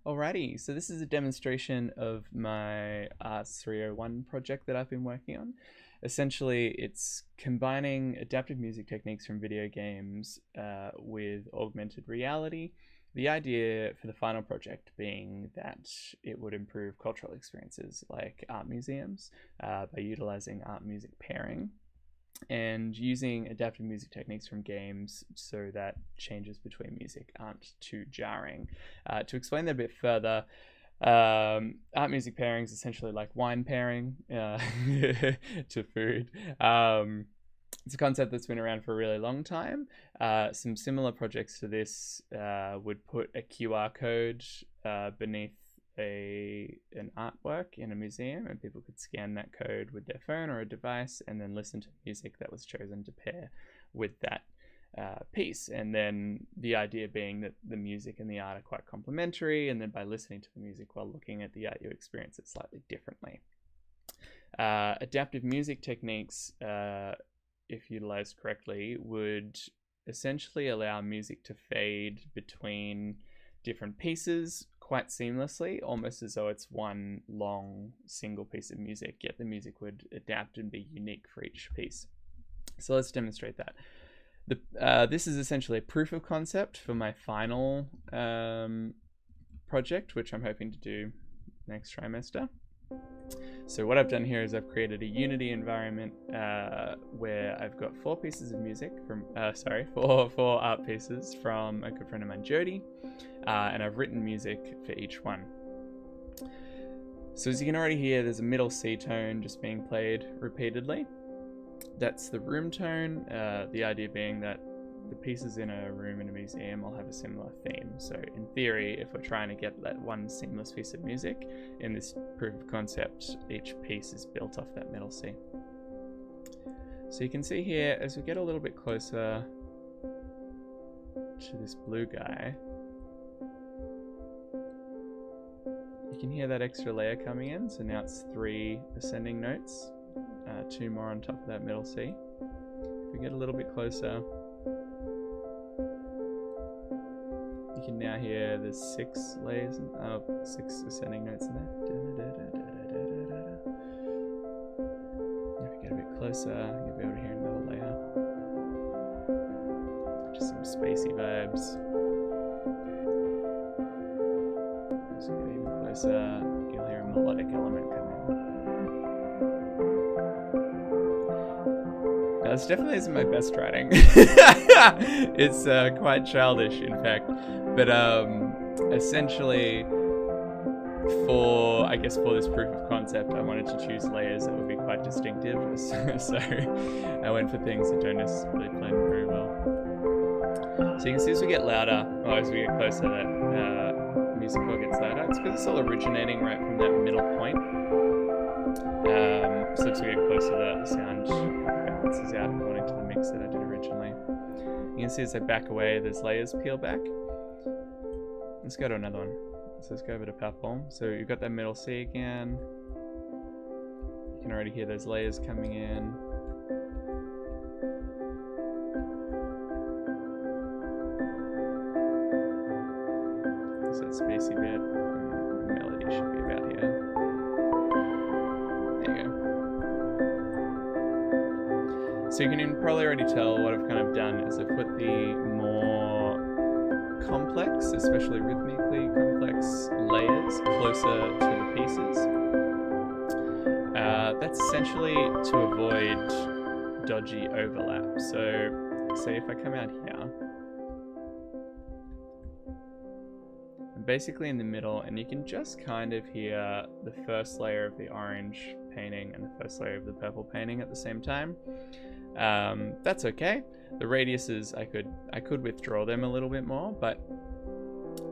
Alrighty, so this is a demonstration of my Arts 301 project that I've been working on. Essentially, it's combining adaptive music techniques from video games with augmented reality. The idea for the final project being that it would improve cultural experiences like art museums by utilizing art music pairing and using adaptive music techniques from games so that changes between music aren't too jarring. To explain that a bit further, art music pairing is essentially like wine pairing to food. It's a concept that's been around for a really long time. Some similar projects to this would put a QR code beneath an artwork in a museum, and people could scan that code with their phone or a device and then listen to music that was chosen to pair with that piece. And then the idea being that the music and the art are quite complementary, and then by listening to the music while looking at the art, you experience it slightly differently. Adaptive music techniques, if utilized correctly, would essentially allow music to fade between different pieces quite seamlessly, almost as though it's one long single piece of music, yet the music would adapt and be unique for each piece. So let's demonstrate that. This is essentially a proof of concept for my final project, which I'm hoping to do next trimester. So what I've done here is I've created a Unity environment where I've got four pieces of music from, four art pieces from a good friend of mine, Jody, and I've written music for each one. So as you can already hear, there's a middle C tone just being played repeatedly. That's the room tone, the idea being that the pieces in a room in a museum all have a similar theme. So in theory, if we're trying to get that one seamless piece of music, in this proof of concept, each piece is built off that middle C. So you can see here, as we get a little bit closer to this blue guy, you can hear that extra layer coming in. So now it's 3 ascending notes, 2 more on top of that middle C. If we get a little bit closer, you can now hear there's 6 layers, 6 ascending notes in there. If we get a bit closer, you'll be able to hear another layer. Just some spacey vibes. As we get even closer, you'll hear a melodic element come in. Now, this definitely isn't my best writing. It's quite childish, in fact. But essentially, for this proof of concept, I wanted to choose layers that would be quite distinctive. So I went for things that don't necessarily blend very well. So you can see as we get louder, or as we get closer, that music all gets louder. It's because it's all originating right from that middle point. So as we get closer, the sound balances out according to the mix that I did originally. You can see as I back away, there's layers peel back. Let's go to another one. So let's go over to purple. So you've got that middle C again. You can already hear those layers coming in. So that spacey bit, the melody should be about here. There you go. So you can probably already tell what I've kind of done is I've put the more complex, especially rhythmically complex layers closer to the pieces. That's essentially to avoid dodgy overlap. So say if I come out here, I'm basically in the middle, and you can just kind of hear the first layer of the orange painting and the first layer of the purple painting at the same time. That's okay. The radiuses, I could withdraw them a little bit more, but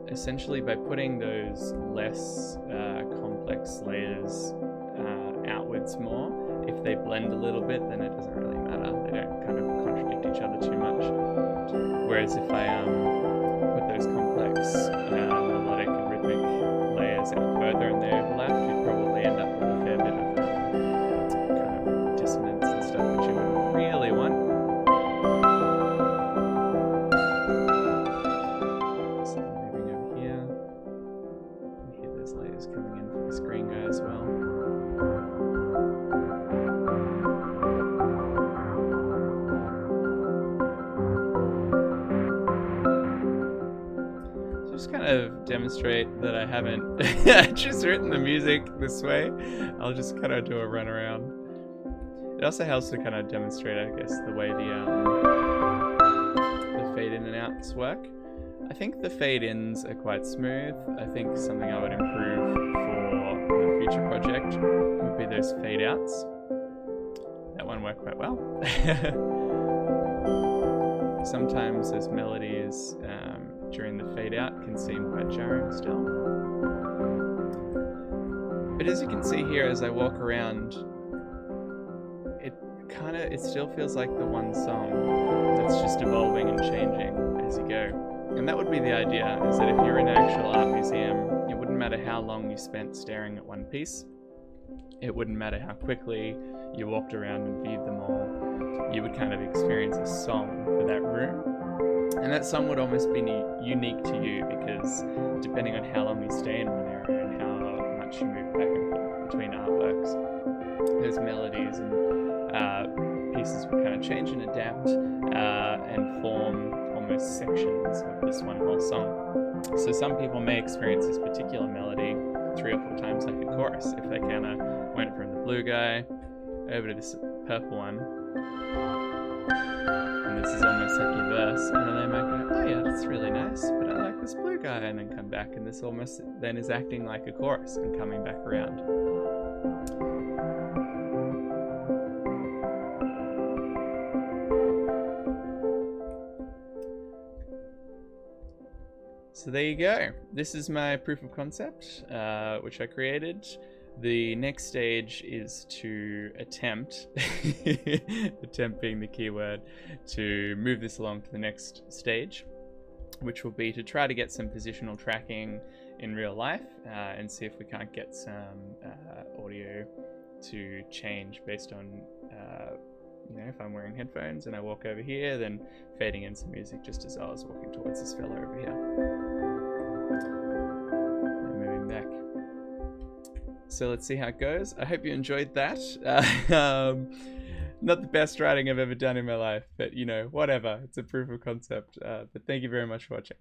essentially by putting those less complex layers outwards more, if they blend a little bit, then it doesn't really matter. They don't kind of contradict each other too much. Whereas if I put those complex melodic and rhythmic layers out further and they overlap, you'd probably end up with a fair bit of kind of dissonance and stuff, which you wouldn't really want. So moving over here. there's layers coming in for this green guy as well. So just kind of demonstrate that I haven't just written the music this way. I'll just kind of do a run around. It also helps to kind of demonstrate, I guess, the way the fade in and outs work. I think the fade-ins are quite smooth. I think something I would improve for the future project would be those fade-outs. That one worked quite well. Sometimes those melodies during the fade-out can seem quite jarring still. But as you can see here, as I walk around, it still feels like the one song that's just evolving and changing as you go. And that would be the idea, is that if you're in an actual art museum, it wouldn't matter how long you spent staring at one piece. It wouldn't matter how quickly you walked around and viewed them all. You would kind of experience a song for that room. And that song would almost be unique to you, because depending on how long you stay in one area and how much you move back and forth between artworks, those melodies and pieces would kind of change and adapt and form almost sections of this one whole song. So some people may experience this particular melody 3 or 4 times like a chorus, if they kind of went from the blue guy over to this purple one, and this is almost like your verse, and then they might go, oh yeah, that's really nice, but I like this blue guy, and then come back, and this almost then is acting like a chorus and coming back around. So there you go. This is my proof of concept, which I created. The next stage is to attempt, attempt being the key word, to move this along to the next stage, which will be to try to get some positional tracking in real life and see if we can't get some audio to change based on if I'm wearing headphones and I walk over here, then fading in some music just as I was walking towards this fella over here. And moving back. So let's see how it goes. I hope you enjoyed that. Not the best writing I've ever done in my life, but whatever. It's a proof of concept. But thank you very much for watching.